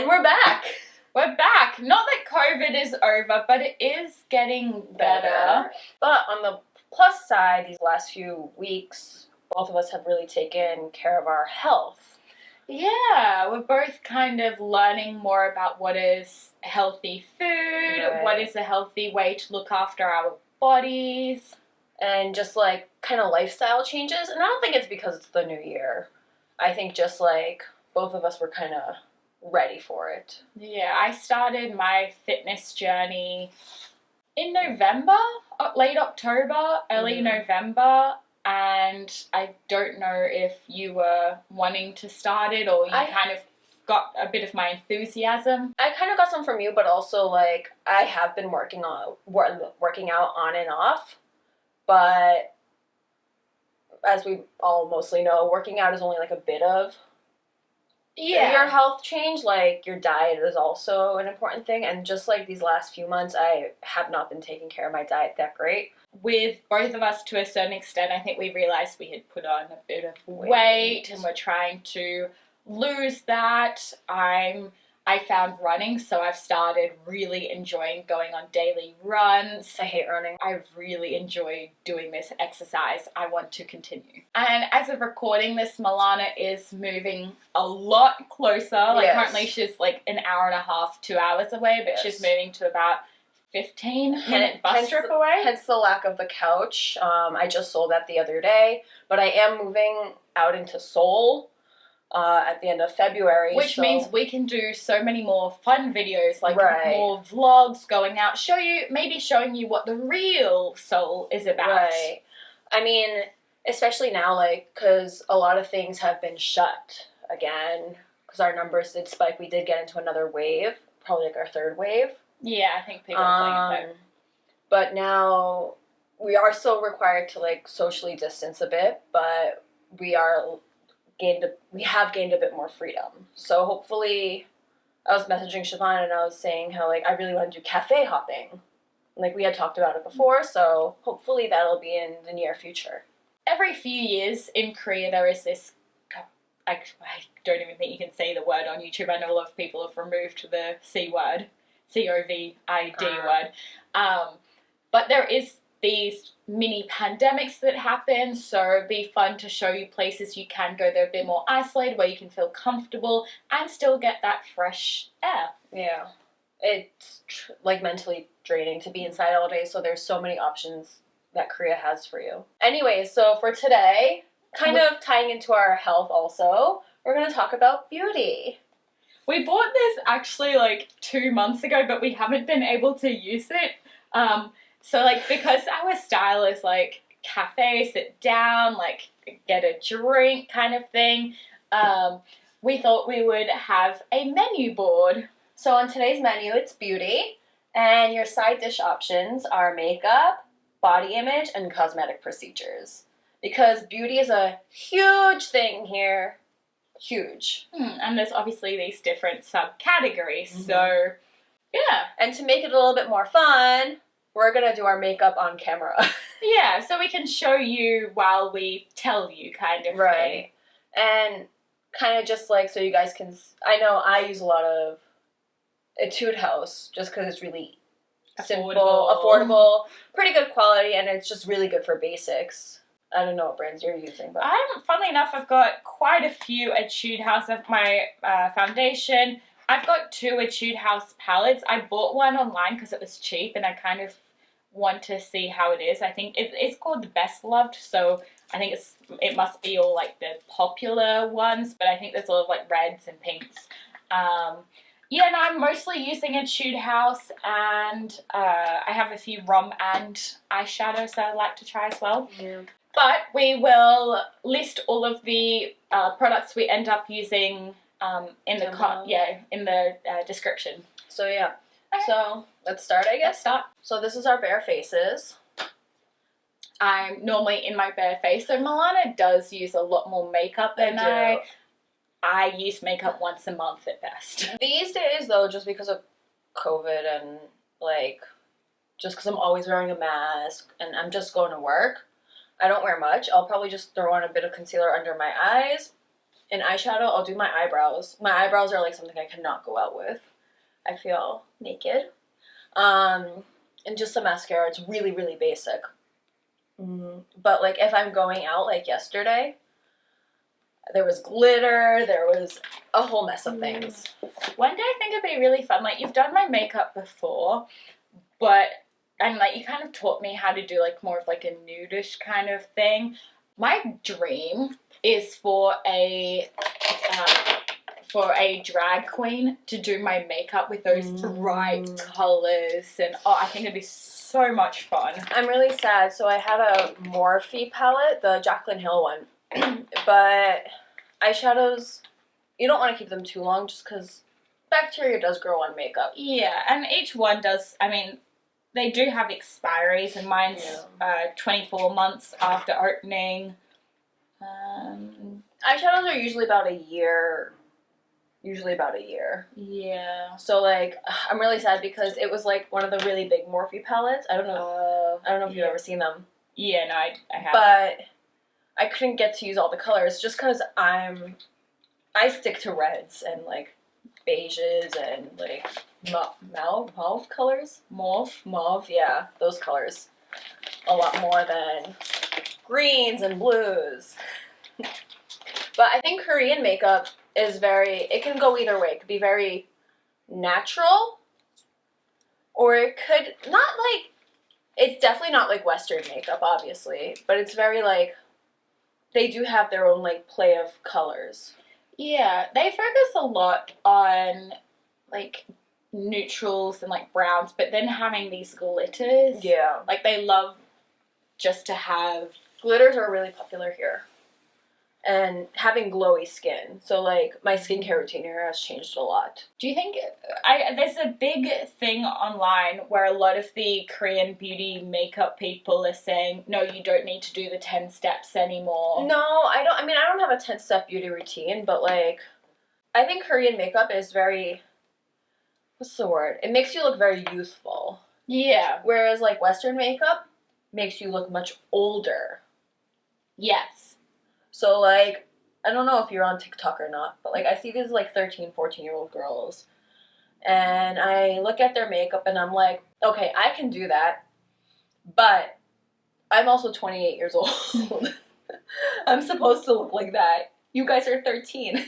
And we're back. We're back. Not that COVID is over, but it is getting better. But on the plus side, these last few weeks, both of us have really taken care of our health. Yeah, we're both kind of learning more about what is healthy food, what is a healthy way to look after our bodies. And just like kind of lifestyle changes. And I don't think it's because it's the new year. I think just like both of us were kind of ready for it. Yeah, I started my fitness journey in November, late October, early November. And I don't know if you were wanting to start it or you kind of got a bit of my enthusiasm. I kind of got some from you, but also like I have been working out on and off. But as we all mostly know, working out is only like a bit of your health change. Like your diet is also an important thing. And just like these last few months, I have not been taking care of my diet that great. With both of us, to a certain extent, I think we realised we had put on a bit of weight and we're trying to lose that. I found running, so I've started really enjoying going on daily runs. I hate running. I really enjoy doing this exercise. I want to continue. And as of recording this, Milana is moving a lot closer. Like currently she's like an hour and a half, 2 hours away, but she's moving to about 15-minute bus trip away. Hence the lack of the couch. I just sold that the other day, but I am moving out into Seoul at the end of February. Which means we can do so many more fun videos, like more vlogs, going out, maybe showing you what the real Seoul is about. Right. I mean, especially now, like, because a lot of things have been shut again, because our numbers did spike. We did get into another wave, probably like our third wave. Yeah, I think people are playing it. But now we are still required to like socially distance a bit, but we have gained a bit more freedom. So hopefully, I was messaging Siobhan and I was saying how like I really want to do cafe hopping. Like we had talked about it before, so hopefully that'll be in the near future. Every few years in Korea there is this, I don't even think you can say the word on YouTube. I know a lot of people have removed the C word. COVID word. But there is these mini pandemics that happen, so it'd be fun to show you places you can go. They're a bit more isolated, where you can feel comfortable and still get that fresh air. Yeah. It's like mentally draining to be inside all day, so there's so many options that Korea has for you. Anyway, so for today, kind of tying into our health also, we're going to talk about beauty. We bought this actually like 2 months ago, but we haven't been able to use it. So like because our style is like cafe, sit down, like get a drink kind of thing, we thought we would have a menu board. So on today's menu, it's beauty, and your side dish options are makeup, body image, and cosmetic procedures. Because beauty is a huge thing here. Huge. And there's obviously these different subcategories, so yeah. And to make it a little bit more fun, we're gonna do our makeup on camera. Yeah, so we can show you while we tell you kind of thing. And kind of just like so you guys can, I know I use a lot of Etude House just because it's really simple, affordable, pretty good quality, and it's just really good for basics. I don't know what brands you're using, but funnily enough, I've got quite a few Etude House of my foundation. I've got 2 Etude House palettes. I bought one online because it was cheap, and I kind of want to see how it is. I think it's called the Best Loved, so I think it must be all like the popular ones, but I think there's a lot of like reds and pinks. Yeah, and I'm mostly using Etude House, and I have a few Rom&nd eyeshadows that I'd like to try as well. Yeah. But we will list all of the products we end up using in the description. So yeah. Okay. So let's start, I guess. Let's start. So this is our bare faces. I'm normally in my bare face, so Milana does use a lot more makeup than I use makeup once a month at best. These days, though, just because of COVID and like, just because I'm always wearing a mask and I'm just going to work, I don't wear much. I'll probably just throw on a bit of concealer under my eyes in eyeshadow, I'll do my eyebrows. My eyebrows are like something I cannot go out with. I feel naked. And just some mascara. It's really, really basic. But like if I'm going out, like yesterday, there was glitter, there was a whole mess of things. One day I think it'd be really fun. Like, you've done my makeup before, and like you kind of taught me how to do like more of like a nudish kind of thing. My dream is for a drag queen to do my makeup with those bright colors, and I think it'd be so much fun. I'm really sad. So I had a Morphe palette, the Jaclyn Hill one, but eyeshadows, you don't want to keep them too long just because bacteria does grow on makeup. Yeah, and each one does, I mean, they do have expiries, and mine's 24 months after opening. Eyeshadows are usually about a year. Yeah. So like, I'm really sad because it was like one of the really big Morphe palettes. I don't know if you've ever seen them. Yeah, no, I have. But I couldn't get to use all the colors just because I stick to reds and like beiges and like mauve colors. Mauve, yeah, those colors. A lot more than greens and blues. But I think Korean makeup is it can go either way. It could be very natural, or it could it's definitely not like Western makeup, obviously, but it's very like, they do have their own like play of colors. Yeah, they focus a lot on like neutrals and like browns, but then having these glitters. Yeah. Like, they love just to have... Glitters are really popular here. And having glowy skin. So, like, my skincare routine here has changed a lot. Do you think... there's a big thing online where a lot of the Korean beauty makeup people are saying, no, you don't need to do the 10 steps anymore. No, I don't. I mean, I don't have a 10-step beauty routine, but, like, I think Korean makeup is very... What's the word? It makes you look very youthful. Yeah. Whereas, like, Western makeup makes you look much older. Yes. So, like, I don't know if you're on TikTok or not, but, like, I see these, like, 13, 14-year-old girls, and I look at their makeup, and I'm like, okay, I can do that, but I'm also 28 years old. I'm supposed to look like that. You guys are 13.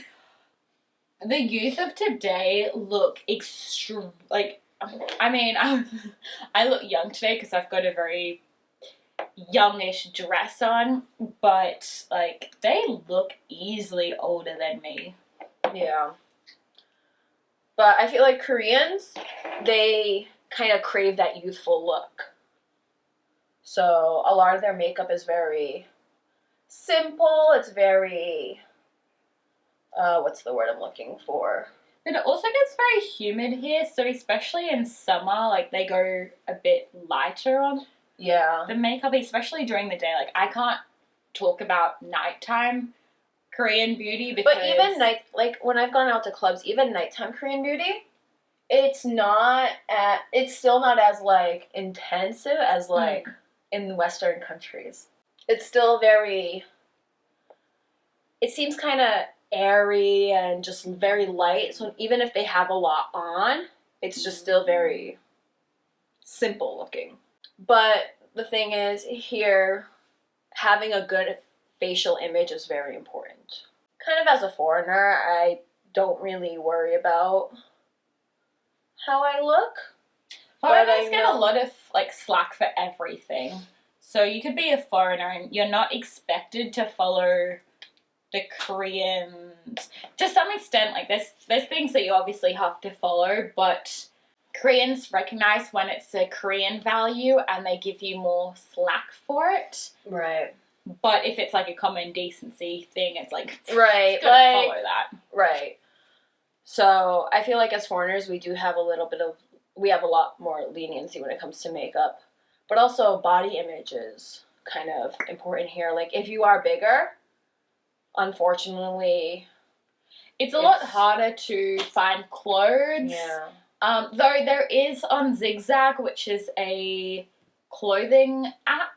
The youth of today look I mean, I look young today because I've got a very youngish dress on, but like, they look easily older than me. Yeah. But I feel like Koreans, they kind of crave that youthful look. So a lot of their makeup is very simple. It's very, what's the word I'm looking for? But it also gets very humid here, so especially in summer, like, they go a bit lighter on the makeup, especially during the day. Like, I can't talk about nighttime Korean beauty because... But even when I've gone out to clubs, even nighttime Korean beauty, it's still not as, like, intensive as, like, in Western countries. It's still very... It seems kind of airy and just very light, so even if they have a lot on, it's just still very simple looking. But the thing is, here, having a good facial image is very important. Kind of as a foreigner, I don't really worry about how I look. Foreigners get a lot of, like, slack for everything. So you could be a foreigner and you're not expected to follow the Koreans. To some extent, like, there's things that you obviously have to follow, but Koreans recognize when it's a Korean value and they give you more slack for it. Right. But if it's like a common decency thing, it's like, right, follow that. Right. So I feel like as foreigners, we have a lot more leniency when it comes to makeup. But also body image is kind of important here. Like, if you are bigger, unfortunately, it's a lot harder to find clothes. Yeah. Though there is on Zigzag, which is a clothing app,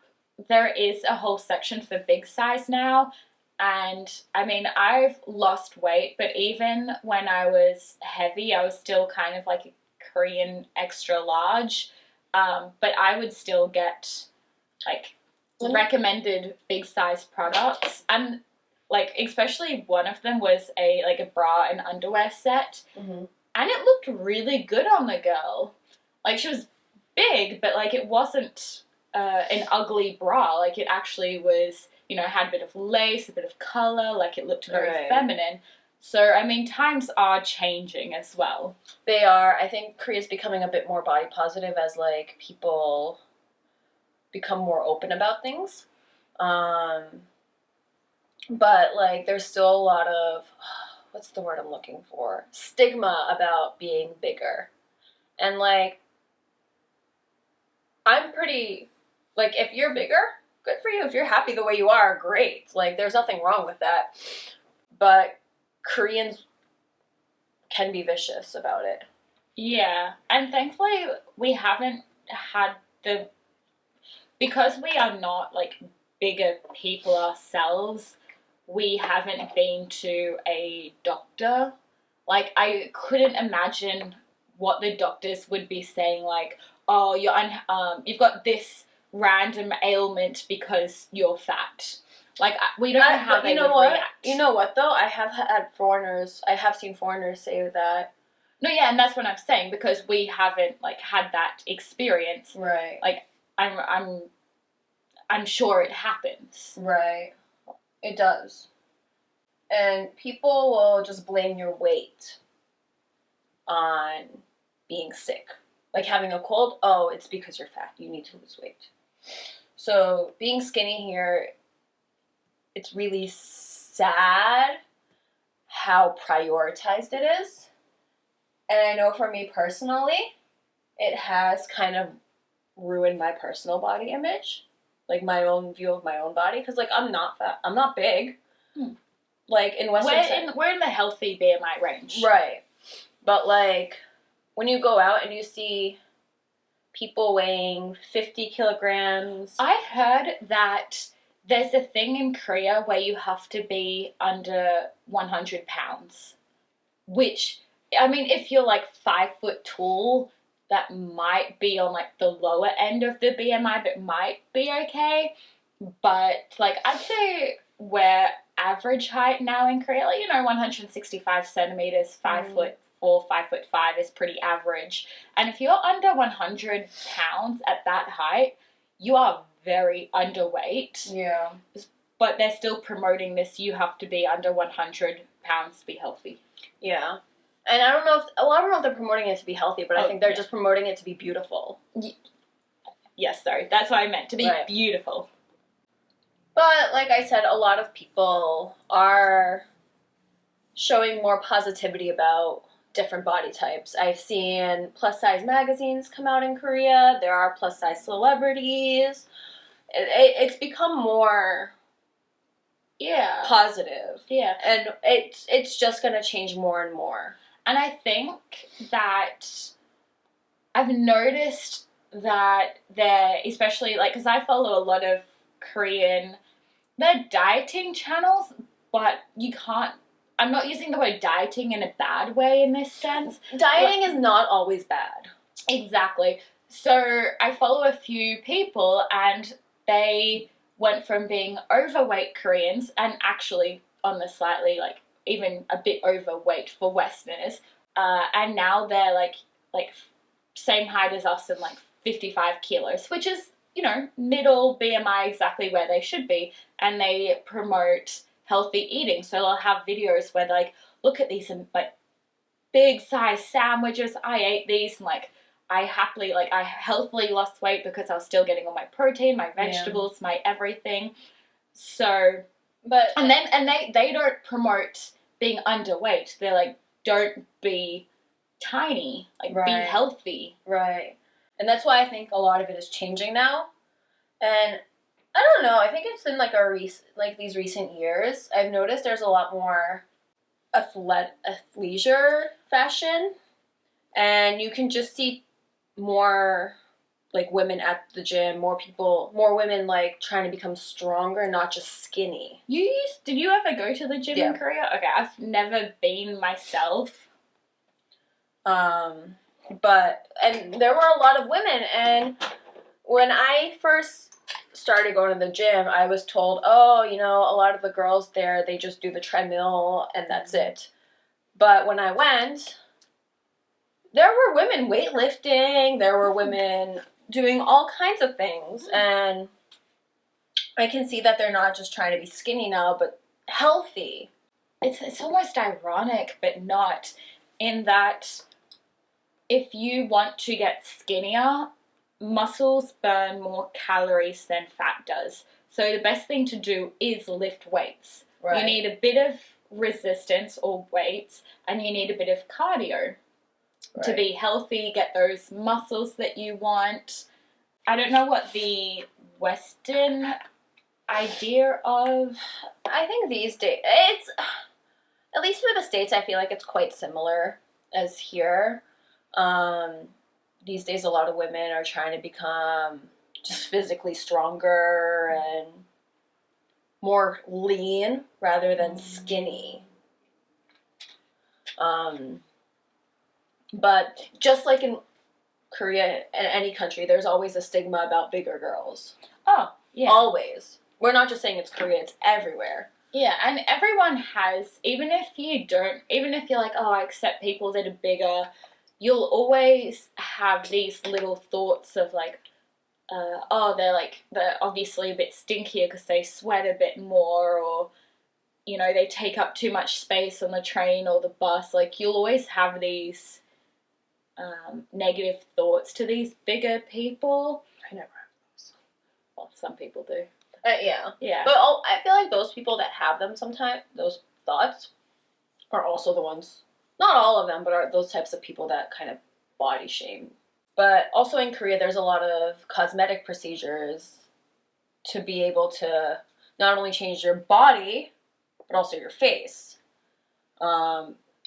there is a whole section for big size now, And I mean, I've lost weight, but even when I was heavy, I was still kind of like a Korean extra large. But I would still get like recommended big size products, and like especially one of them was a bra and underwear set, and it looked really good on the girl. Like, she was big, but like it wasn't an ugly bra. Like, it actually was, you know, had a bit of lace, a bit of color, like it looked very feminine. So, I mean, times are changing as well. They are. I think Korea's becoming a bit more body positive as, like, people become more open about things. But, like, there's still a lot of, what's the word I'm looking for? Stigma about being bigger. And, like, I'm pretty, like, if you're bigger, good for you. If you're happy the way you are, great. Like, there's nothing wrong with that. But Koreans can be vicious about it. Yeah, and thankfully we haven't had because we are not like bigger people ourselves, we haven't been to a doctor. Like, I couldn't imagine what the doctors would be saying, like, oh, you've got this random ailment because you're fat. Like, we don't know how they would react. You know what, though? I have seen foreigners say that. No, yeah, and that's what I'm saying, because we haven't, like, had that experience. Right. Like, I'm sure it happens. Right. It does. And people will just blame your weight on being sick. Like, having a cold, oh, it's because you're fat. You need to lose weight. So, being skinny here, it's really sad how prioritized it is. And I know for me personally, it has kind of ruined my personal body image. Like, my own view of my own body. Because, like, I'm not fat. I'm not big. Like, in Western... We're in the healthy BMI range. Right. But, like, when you go out and you see people weighing 50 kilograms... I heard that there's a thing in Korea where you have to be under 100 pounds. Which, I mean, if you're, like, 5 foot tall, that might be on, like, the lower end of the BMI, but might be okay. But, like, I'd say we're average height now in Korea. Like, you know, 165 centimeters, 5 foot 4, 5 foot 5 is pretty average. And if you're under 100 pounds at that height, you are very underweight. Yeah. But they're still promoting this, you have to be under 100 pounds to be healthy. Yeah. And I don't know if they're promoting it to be healthy, but I think they're just promoting it to be beautiful. Yes, sorry. That's what I meant, to be beautiful. But, like I said, a lot of people are showing more positivity about different body types. I've seen plus-size magazines come out in Korea. There are plus-size celebrities. It's become more positive. Yeah. And it's just going to change more and more. And I think that I've noticed that there, especially, like, because I follow a lot of Korean, they're dieting channels, but you can't, I'm not using the word dieting in a bad way in this sense. Dieting is not always bad. Exactly. So I follow a few people, and they went from being overweight Koreans, and actually on the slightly, like, even a bit overweight for Westerners, and now they're like same height as us and like 55 kilos, which is, you know, middle BMI, exactly where they should be, and they promote healthy eating. So they'll have videos where they're like, look at these, and like big size sandwiches, I ate these, and like I healthily lost weight because I was still getting all my protein, my vegetables, my everything. So, but and they don't promote being underweight. They're like, don't be tiny, like be healthy. Right. And that's why I think a lot of it is changing now. And I don't know, I think it's in like these recent years, I've noticed there's a lot more athleisure fashion, and you can just see more like women at the gym, more women like trying to become stronger, not just skinny. Did you ever go to the gym in Korea? Okay, I've never been myself. But there were a lot of women, and when I first started going to the gym, I was told, oh, you know, a lot of the girls there, they just do the treadmill and that's it. But when I went, there were women weightlifting, there were women doing all kinds of things, and I can see that they're not just trying to be skinny now, but healthy. It's almost ironic, but not, in that if you want to get skinnier, muscles burn more calories than fat does. So the best thing to do is lift weights. Right. You need a bit of resistance or weights, and you need a bit of cardio to be healthy, get those muscles that you want. I don't know what the Western idea of... I think these days, it's, at least for the States, I feel like it's quite similar as here. These days, a lot of women are trying to become just physically stronger and more lean rather than skinny. But just like in Korea and any country, there's always a stigma about bigger girls. Oh, yeah. Always. We're not just saying it's Korea, it's everywhere. Yeah, and everyone has, even if you're like, oh, I accept people that are bigger, you'll always have these little thoughts of like, they're obviously a bit stinkier because they sweat a bit more, or, you know, they take up too much space on the train or the bus. Like, you'll always have these negative thoughts to these bigger people. I never have those. Well, some people do. Yeah. Yeah. But I feel like those people that have them sometimes, those thoughts, are also the ones, not all of them, but are those types of people that kind of body shame. But also in Korea, there's a lot of cosmetic procedures to be able to not only change your body, but also your face.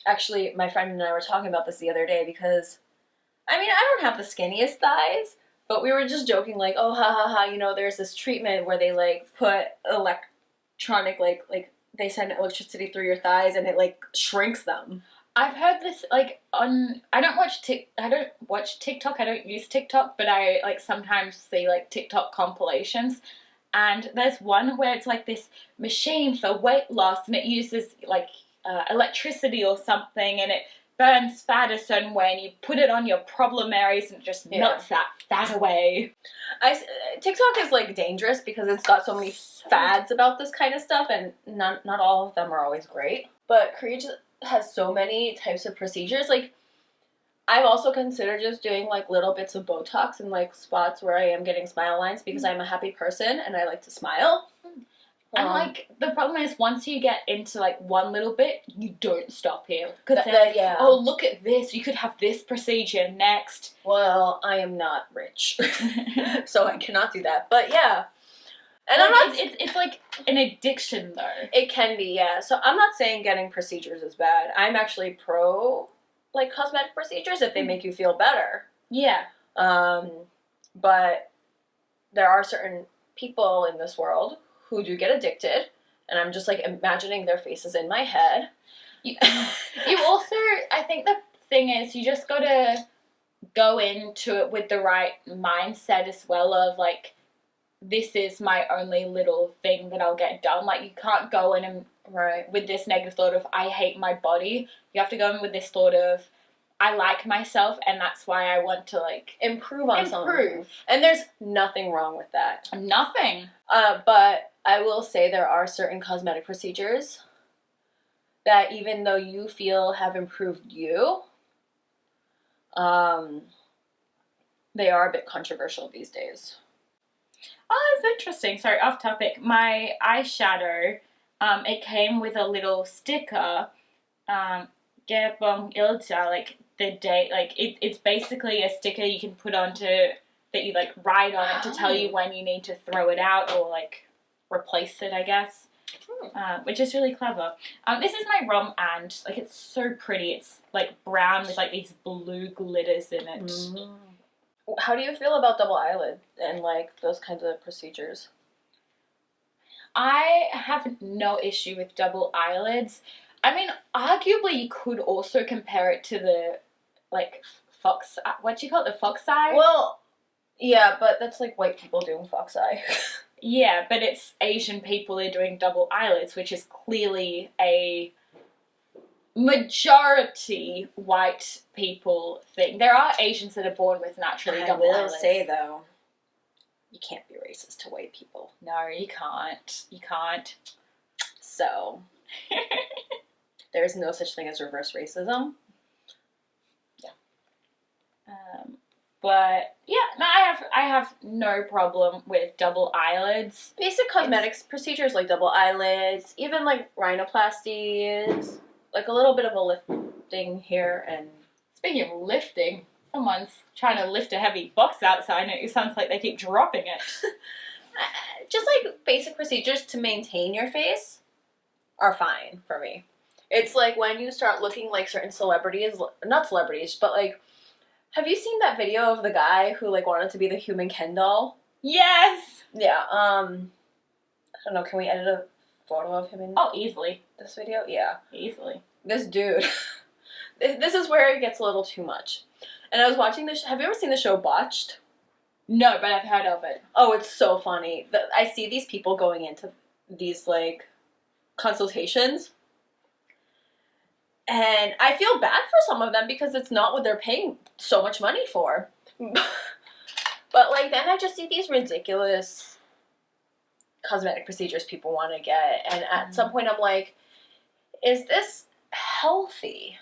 Actually, my friend and I were talking about this the other day because, I mean, I don't have the skinniest thighs, but we were just joking like, oh, ha, ha, ha, you know, there's this treatment where they, like, put electronic, like, they send electricity through your thighs and it, like, shrinks them. I've heard this, like, I don't watch TikTok, I don't use TikTok, but I, like, sometimes see, like, TikTok compilations, and there's one where it's, like, this machine for weight loss, and it uses, like, electricity or something, and it burns fat a certain way, and you put it on your problem areas, and it just melts that fat away. TikTok is, like, dangerous because it's got so many fads about this kind of stuff, and not all of them are always great, but Korea just has so many types of procedures. Like, I've also considered just doing, like, little bits of Botox in, like, spots where I am getting smile lines because I'm a happy person and I like to smile. And, like, the problem is once you get into, like, one little bit, you don't stop here. Because yeah. Oh, look at this. You could have this procedure next. Well, I am not rich, so I cannot do that. But, yeah. And like, it's like an addiction, though. It can be, yeah. So I'm not saying getting procedures is bad. I'm actually pro, like, cosmetic procedures if they make you feel better. Yeah. But there are certain people in this world who do get addicted, and I'm just, like, imagining their faces in my head. You also, I think the thing is, you just gotta go into it with the right mindset as well of, like, this is my only little thing that I'll get done. Like, you can't go in and with this negative thought of, I hate my body. You have to go in with this thought of, I like myself, and that's why I want to, like, improve on something. And there's nothing wrong with that. Nothing. But I will say there are certain cosmetic procedures that even though you feel have improved you, they are a bit controversial these days. Oh, that's interesting. Sorry, off topic. My eyeshadow, it came with a little sticker, Gebong Ilja, like the date, like it's basically a sticker you can put onto, that you, like, write on it to tell you when you need to throw it out or, like, replace it, I guess, which is really clever. This is my Rom&nd, like, it's so pretty. It's, like, brown with, like, these blue glitters in it. How do you feel about double eyelid and like those kinds of procedures? I have no issue with double eyelids. I mean, arguably you could also compare it to the, like, fox, what do you call it, the fox eye? Well, yeah, but that's like white people doing fox eye. Yeah, but it's Asian people that are doing double eyelids, which is clearly a majority white people thing. There are Asians that are born with naturally double eyelids. Though, you can't be racist to white people. No, you can't. You can't. So, there's no such thing as reverse racism. Yeah. But yeah, no, I have no problem with double eyelids. Basic cosmetics procedures like double eyelids, even like rhinoplasties, like a little bit of a lifting here and. Speaking of lifting, someone's trying to lift a heavy box outside and it sounds like they keep dropping it. Just like basic procedures to maintain your face are fine for me. It's like when you start looking like certain celebrities, not celebrities, but like, have you seen that video of the guy who like wanted to be the human Ken doll? Yes! Yeah, I don't know, can we edit a photo of him in Easily. this video? Yeah. Easily. This dude, this is where it gets a little too much. And I was watching this, have you ever seen the show Botched? No, but I've heard of it. Oh, it's so funny. I see these people going into these, like, consultations. And I feel bad for some of them because it's not what they're paying so much money for. But, like, then I just see these ridiculous cosmetic procedures people want to get. And at some point I'm like, is this healthy?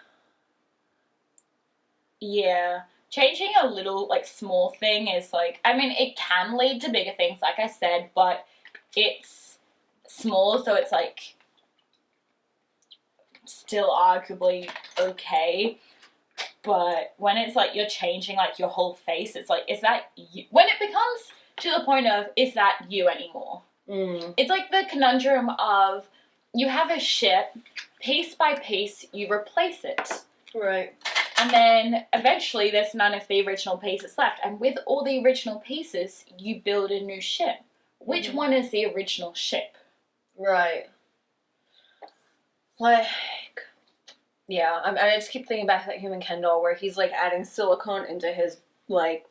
Yeah. Changing a little, like, small thing is, like, I mean, it can lead to bigger things, like I said, but it's small, so it's, like, still arguably okay. But when it's, like, you're changing, like, your whole face, it's, like, is that you? When it becomes to the point of, is that you anymore? It's, like, the conundrum of, you have a ship, piece by piece, you replace it. Right. And then eventually there's none of the original pieces left. And with all the original pieces, you build a new ship. Which one is the original ship? Right. Like, yeah, I just keep thinking back to that human Ken doll where he's like adding silicone into his like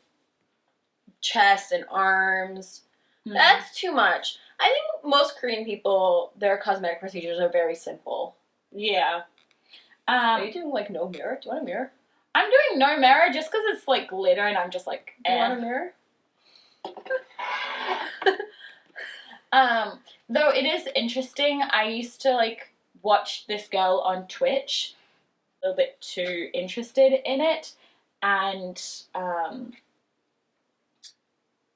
chest and arms. That's too much. I think most Korean people, their cosmetic procedures are very simple. Yeah. Are you doing like no mirror? Do you want a mirror? I'm doing no mirror just because it's like glitter and I'm just like, Do you want a mirror? Though it is interesting, I used to like watch this girl on Twitch, a little bit too interested in it, and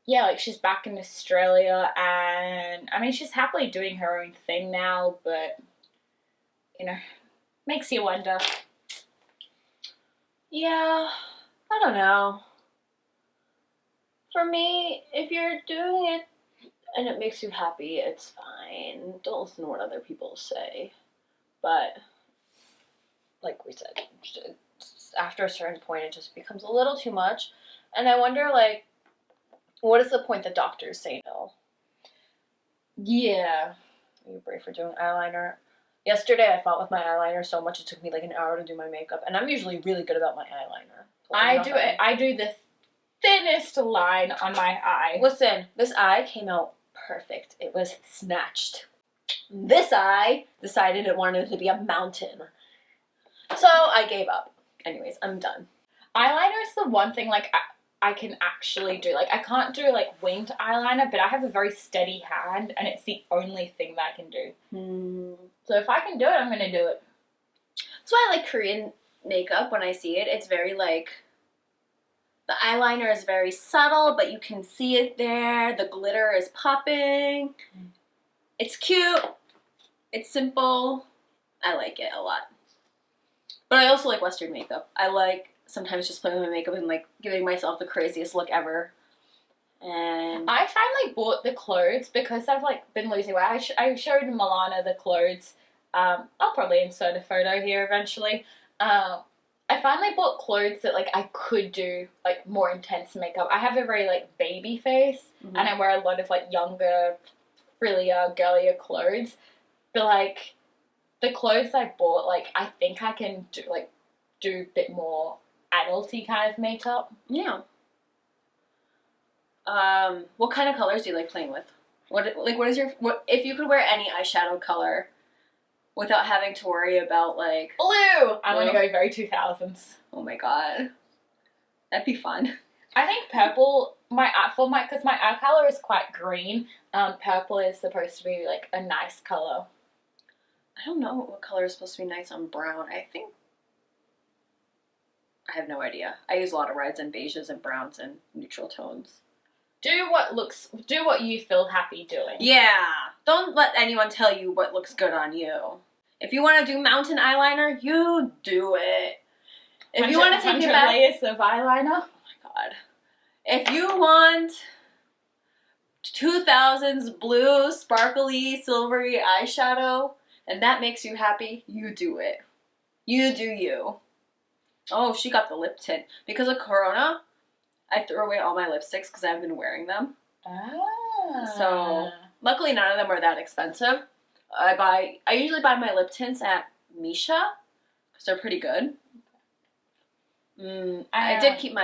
yeah, like she's back in Australia and I mean she's happily doing her own thing now, but you know, makes you wonder. Yeah, I don't know. For me, if you're doing it and it makes you happy, it's fine. Don't listen to what other people say. But, like we said, after a certain point, it just becomes a little too much. And I wonder, like, what is the point that doctors say no? Yeah. Are you brave for doing eyeliner? Yesterday, I fought with my eyeliner so much it took me like an hour to do my makeup, and I'm usually really good about my eyeliner. I do the thinnest line on my eye. Listen, this eye came out perfect. It was snatched. This eye decided it wanted to be a mountain. So I gave up. Anyways, I'm done. Eyeliner is the one thing like I can actually do. Like I can't do like winged eyeliner, but I have a very steady hand and it's the only thing that I can do. So if I can do it, I'm gonna do it. That's why I like Korean makeup when I see it. It's very like, the eyeliner is very subtle, but you can see it there. The glitter is popping. It's cute. It's simple. I like it a lot. But I also like Western makeup. I like sometimes just playing with my makeup and like giving myself the craziest look ever. And I finally bought the clothes because I've like been losing weight. I showed Milana the clothes. I'll probably insert a photo here eventually. I finally bought clothes that, like, I could do, like, more intense makeup. I have a very, like, baby face, and I wear a lot of, like, younger, frillier, girlier clothes. But, like, the clothes I bought, like, I think I can do a bit more adulty kind of makeup. Yeah. What kind of colors do you like playing with? What is your, if you could wear any eyeshadow color without having to worry about, like... Blue! I want to go very 2000s. Oh my god. That'd be fun. I think purple, because my eye color is quite green, purple is supposed to be, like, a nice color. I don't know what color is supposed to be nice on brown. I have no idea. I use a lot of reds and beiges and browns and neutral tones. Do what you feel happy doing. Yeah. Don't let anyone tell you what looks good on you. If you want to do mountain eyeliner, you do it. If you want to take it back... layers of eyeliner. Oh my god. If you want 2000s blue, sparkly, silvery eyeshadow, and that makes you happy, you do it. You do you. Oh, she got the lip tint. Because of Corona, I threw away all my lipsticks because I've been wearing them. Ah. So, luckily none of them are that expensive. I usually buy my lip tints at Misha because they're pretty good. I did keep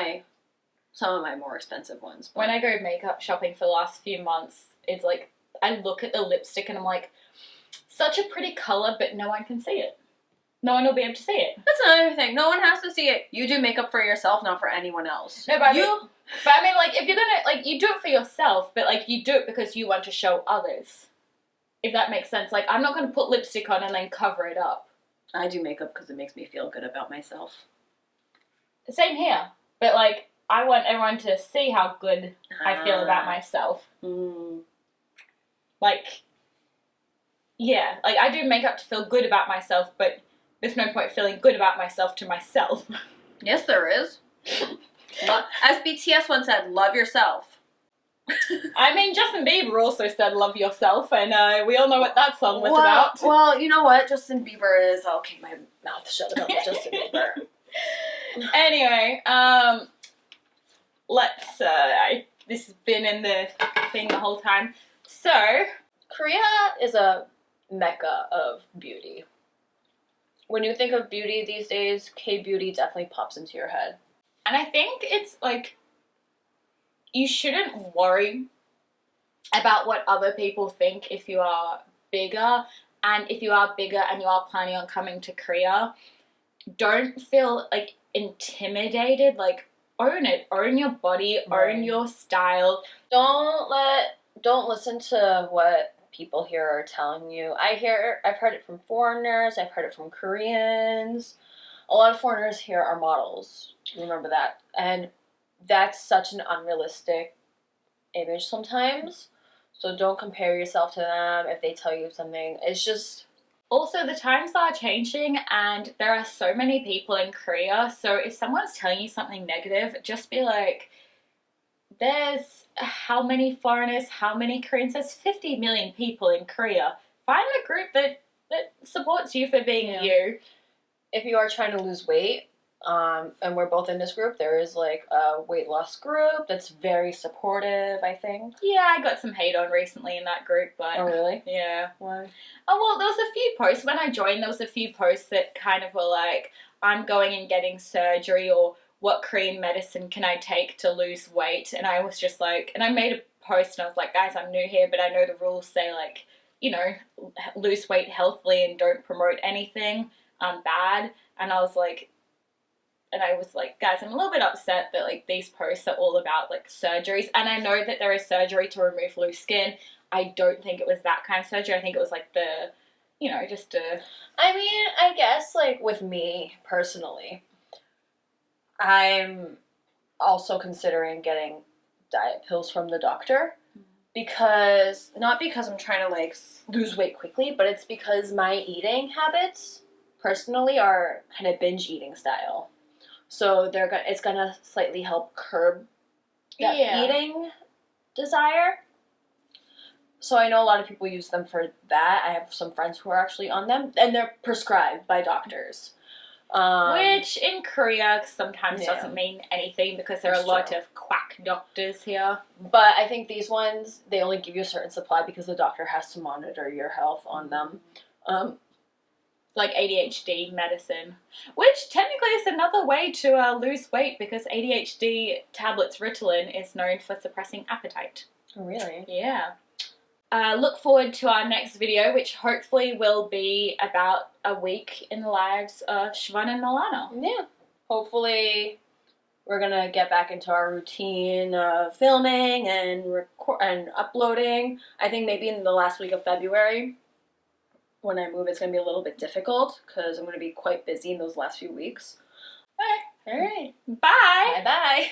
some of my more expensive ones. When I go makeup shopping for the last few months, it's like, I look at the lipstick and I'm like, such a pretty color, but no one can see it. No one will be able to see it. That's another thing. No one has to see it. You do makeup for yourself, not for anyone else. No, but I mean, like, if you're gonna, like, you do it for yourself, but, like, you do it because you want to show others. If that makes sense. Like, I'm not gonna put lipstick on and then cover it up. I do makeup because it makes me feel good about myself. Same here. But, like, I want everyone to see how good I feel about myself. Like, yeah. Like, I do makeup to feel good about myself, but there's no point feeling good about myself to myself. Yes, there is. As BTS once said, love yourself. I mean, Justin Bieber also said love yourself, and we all know what that song was about. Well, you know what? Justin Bieber is... I'll keep my mouth shut about Justin Bieber. Anyway, this has been in the thing the whole time. So, Korea is a mecca of beauty. When you think of beauty these days, K-beauty definitely pops into your head. And I think it's like, you shouldn't worry about what other people think if you are bigger. And if you are bigger and you are planning on coming to Korea, don't feel like intimidated. Like, own it. Own your body. Right. Own your style. Don't listen to what people here are telling you. I've heard it from foreigners. I've heard it from Koreans. A lot of foreigners here are models. Remember that. And that's such an unrealistic image sometimes. So don't compare yourself to them if they tell you something. It's just... Also, the times are changing and there are so many people in Korea. So if someone's telling you something negative, just be like, there's how many foreigners, how many Koreans? There's 50 million people in Korea. Find a group that supports you for being you. If you are trying to lose weight, and we're both in this group, there is like a weight loss group that's very supportive, I think. Yeah, I got some hate on recently in that group, but... Oh, really? Yeah. Why? Oh, well, there was a few posts. When I joined, there was a few posts that kind of were like, I'm going and getting surgery, or what Korean medicine can I take to lose weight? And I was just like, and I made a post and I was like, guys, I'm new here, but I know the rules say, like, you know, lose weight healthily and don't promote anything bad. And I was like, guys, I'm a little bit upset that, like, these posts are all about, like, surgeries. And I know that there is surgery to remove loose skin. I don't think it was that kind of surgery. I think it was, like, the, you know, just a... I mean, I guess, like, with me, personally, I'm also considering getting diet pills from the doctor. Because, not because I'm trying to, like, lose weight quickly, but it's because my eating habits, personally, are kind of binge eating style. So it's gonna slightly help curb that eating desire. So I know a lot of people use them for that. I have some friends who are actually on them, and they're prescribed by doctors. Which in Korea sometimes Yeah. doesn't mean anything because there are That's a lot true. of quack doctors here. But I think these ones, they only give you a certain supply because the doctor has to monitor your health on them. Like ADHD medicine, which technically is another way to lose weight because ADHD tablets Ritalin is known for suppressing appetite. Really? Yeah. Look forward to our next video, which hopefully will be about a week in the lives of Siobhan and Milana. Yeah. Hopefully we're gonna get back into our routine of filming and uploading. I think maybe in the last week of February, when I move, it's gonna be a little bit difficult because I'm gonna be quite busy in those last few weeks. All right. Bye. Bye bye.